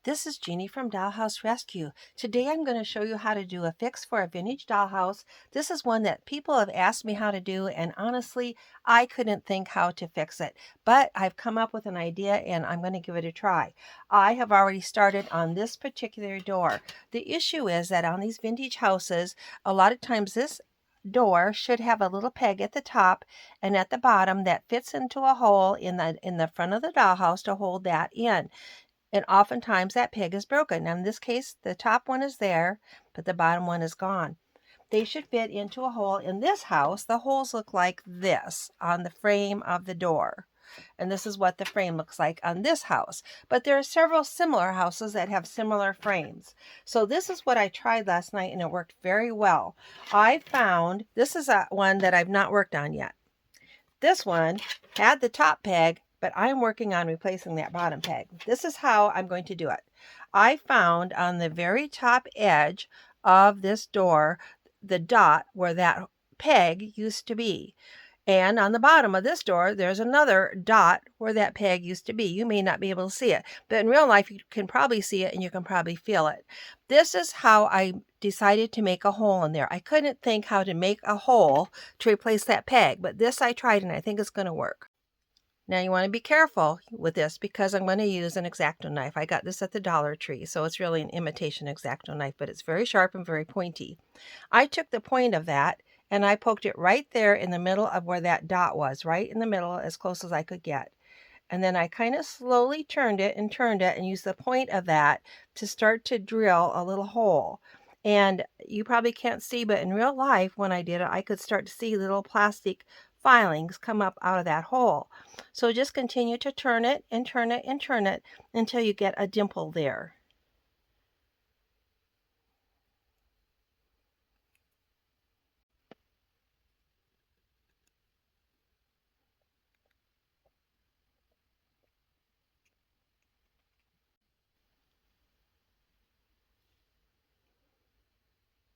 This is Jeannie from Dollhouse Rescue. Today I'm going to show you how to do a fix for a vintage dollhouse. This is one that people have asked me how to do, and honestly, I couldn't think how to fix it. But I've come up with an idea and I'm going to give it a try. I have already started on this particular door. The issue is that on these vintage houses, a lot of times this door should have a little peg at the top and at the bottom that fits into a hole in the front of the dollhouse to hold that in. And oftentimes that peg is broken. Now in this case, the top one is there, but the bottom one is gone. They should fit into a hole. In this house, the holes look like this on the frame of the door. And this is what the frame looks like on this house. But there are several similar houses that have similar frames. So this is what I tried last night and it worked very well. I found, this is one that I've not worked on yet. This one had the top peg, but I'm working on replacing that bottom peg. This is how I'm going to do it. I found on the very top edge of this door the dot where that peg used to be. And on the bottom of this door, there's another dot where that peg used to be. You may not be able to see it, but in real life, you can probably see it and you can probably feel it. This is how I decided to make a hole in there. I couldn't think how to make a hole to replace that peg, but this I tried and I think it's going to work. Now you want to be careful with this because I'm going to use an X-Acto knife. I got this at the Dollar Tree, so it's really an imitation X-Acto knife, but it's very sharp and very pointy. I took the point of that and I poked it right there in the middle of where that dot was, right in the middle, as close as I could get. And then I kind of slowly turned it and used the point of that to start to drill a little hole. And you probably can't see, but in real life, when I did it, I could start to see little plastic filings come up out of that hole. So just continue to turn it and turn it and turn it until you get a dimple there.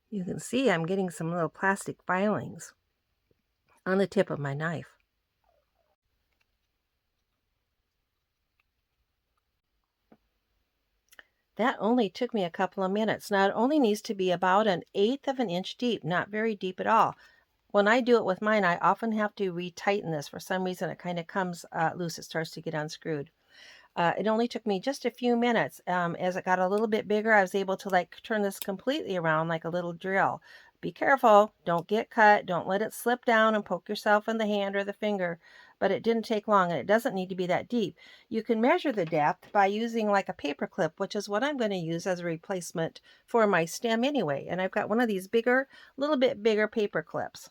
You can see I'm getting some little plastic filings on the tip of my knife. That only took me a couple of minutes. Now it only needs to be about 1/8 of an inch deep, not very deep at all. When I do it with mine, I often have to retighten this. For some reason, it kind of comes loose. It starts to get unscrewed. It only took me just a few minutes. As it got a little bit bigger, I was able to turn this completely around like a little drill. Be careful, don't get cut, don't let it slip down and poke yourself in the hand or the finger. But it didn't take long and it doesn't need to be that deep. You can measure the depth by using like a paper clip, which is what I'm going to use as a replacement for my stem anyway. And I've got one of these bigger, little bit bigger paper clips.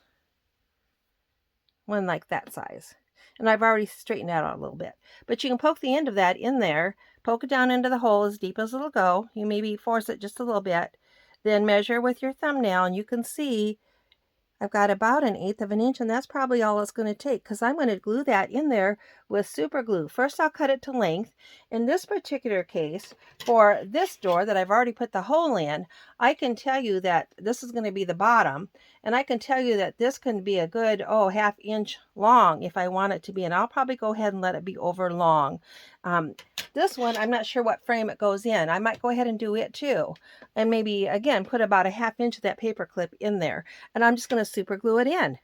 One like that size. And I've already straightened that out a little bit. But you can poke the end of that in there, poke it down into the hole as deep as it'll go. You maybe force it just a little bit. Then measure with your thumbnail and you can see I've got about 1/8 of an inch, and that's probably all it's going to take because I'm going to glue that in there with super glue. First, I'll cut it to length. In this particular case, for this door that I've already put the hole in, I can tell you that this is going to be the bottom, and I can tell you that this can be a good, 1/2 inch long if I want it to be, and I'll probably go ahead and let it be over long. This one, I'm not sure what frame it goes in. I might go ahead and do it too. And maybe, again, put about 1/2 inch of that paper clip in there. And I'm just going to super glue it in.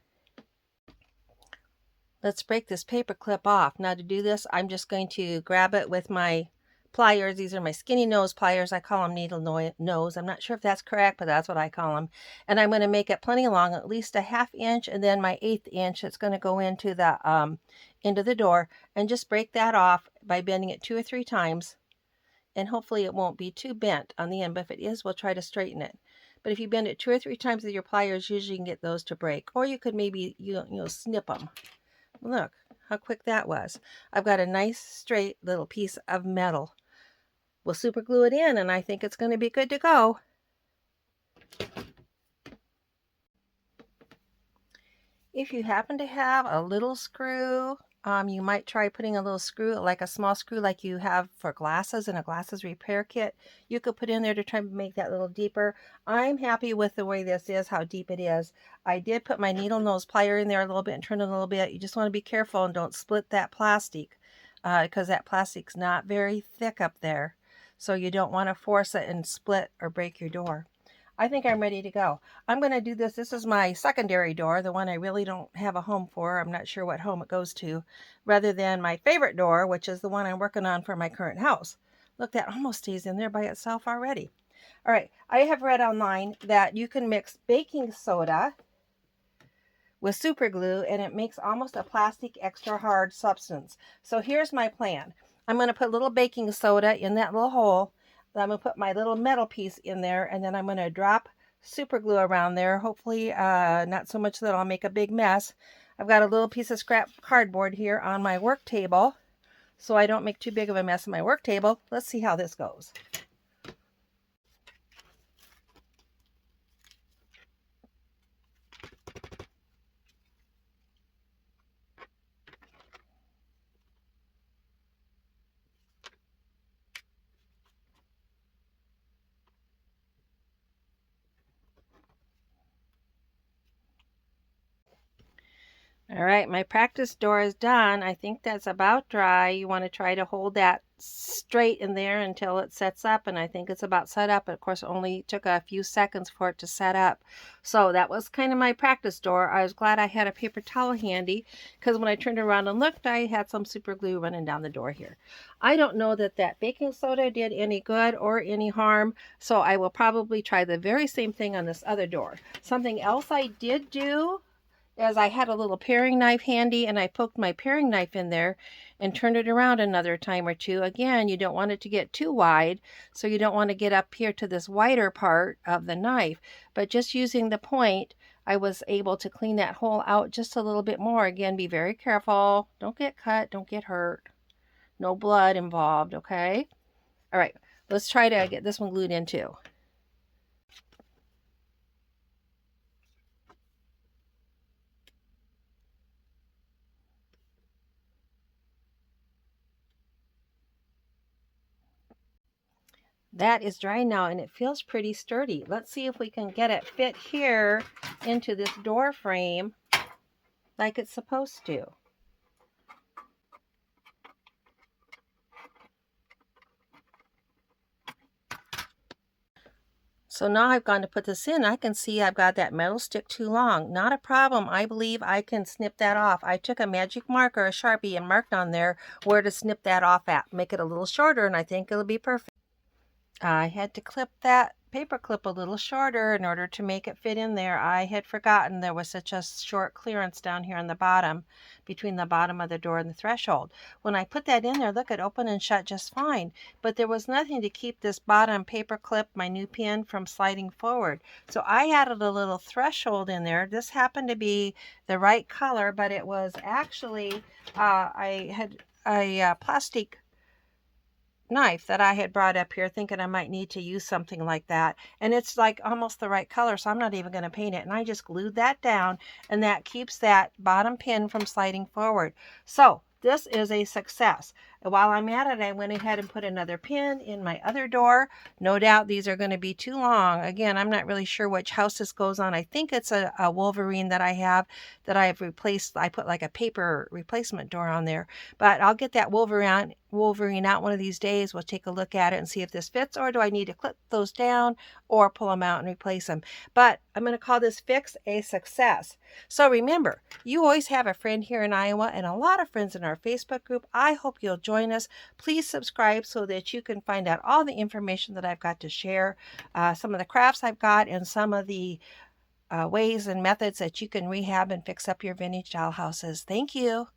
Let's break this paper clip off. Now to do this, I'm just going to grab it with my pliers. These are my skinny nose pliers. I call them needle nose. I'm not sure if that's correct, but that's what I call them. And I'm going to make it plenty long, at least 1/2 inch, and then my 1/8 inch it's going to go into the door, and just break that off by bending it 2 or 3 times. And hopefully it won't be too bent on the end, but if it is, we'll try to straighten it. But if you bend it 2 or 3 times with your pliers, usually you can get those to break. Or you could maybe snip them. Look how quick that was. I've got a nice straight little piece of metal. We'll super glue it in and I think it's going to be good to go. If you happen to have a little screw, you might try putting a little screw, like a small screw like you have for glasses in a glasses repair kit. You could put in there to try to make that a little deeper. I'm happy with the way this is, how deep it is. I did put my needle nose plier in there a little bit and turn it a little bit. You just want to be careful and don't split that plastic because that plastic's not very thick up there. So you don't want to force it and split or break your door. I think I'm ready to go. I'm going to do this. This is my secondary door, the one I really don't have a home for. I'm not sure what home it goes to, rather than my favorite door, which is the one I'm working on for my current house. Look, that almost stays in there by itself already. All right, I have read online that you can mix baking soda with super glue and it makes almost a plastic extra hard substance. So here's my plan. I'm going to put a little baking soda in that little hole. Then I'm going to put my little metal piece in there, and then I'm going to drop super glue around there. Hopefully not so much that I'll make a big mess. I've got a little piece of scrap cardboard here on my work table so I don't make too big of a mess on my work table. Let's see how this goes. All right, my practice door is done. I think that's about dry. You want to try to hold that straight in there until it sets up, and I think it's about set up. Of course, it only took a few seconds for it to set up. So that was kind of my practice door. I was glad I had a paper towel handy because when I turned around and looked, I had some super glue running down the door here. I don't know that that baking soda did any good or any harm, so I will probably try the very same thing on this other door. Something else I did do as I had a little paring knife handy, and I poked my paring knife in there and turned it around another time or two. Again, you don't want it to get too wide, so you don't want to get up here to this wider part of the knife. But just using the point, I was able to clean that hole out just a little bit more. Again, be very careful. Don't get cut, don't get hurt. No blood involved, okay? All right, let's try to get this one glued in too. That is dry now and it feels pretty sturdy. Let's see if we can get it fit here into this door frame like it's supposed to. So now I've gone to put this in. I can see I've got that metal stick too long. Not a problem. I believe I can snip that off. I took a magic marker, a Sharpie, and marked on there where to snip that off at. Make it a little shorter and I think it'll be perfect. I had to clip that paper clip a little shorter in order to make it fit in there. I had forgotten there was such a short clearance down here on the bottom, between the bottom of the door and the threshold. When I put that in there, look, it opened and shut just fine. But there was nothing to keep this bottom paper clip, my new pin, from sliding forward. So I added a little threshold in there. This happened to be the right color, but it was actually, I had a plastic knife that I had brought up here thinking I might need to use something like that, and it's like almost the right color, so I'm not even going to paint it. And I just glued that down, and that keeps that bottom pin from sliding forward. So this is a success. While I'm at it, I went ahead and put another pin in my other door. No doubt these are going to be too long. Again, I'm not really sure which house this goes on. I think it's a Wolverine that I have that I've replaced. I put like a paper replacement door on there, but I'll get that Wolverine out one of these days. We'll take a look at it and see if this fits, or do I need to clip those down or pull them out and replace them. But I'm going to call this fix a success. So remember, you always have a friend here in Iowa and a lot of friends in our Facebook group. I hope you'll join us. Please subscribe so that you can find out all the information that I've got to share, some of the crafts I've got, and some of the ways and methods that you can rehab and fix up your vintage doll houses. Thank you.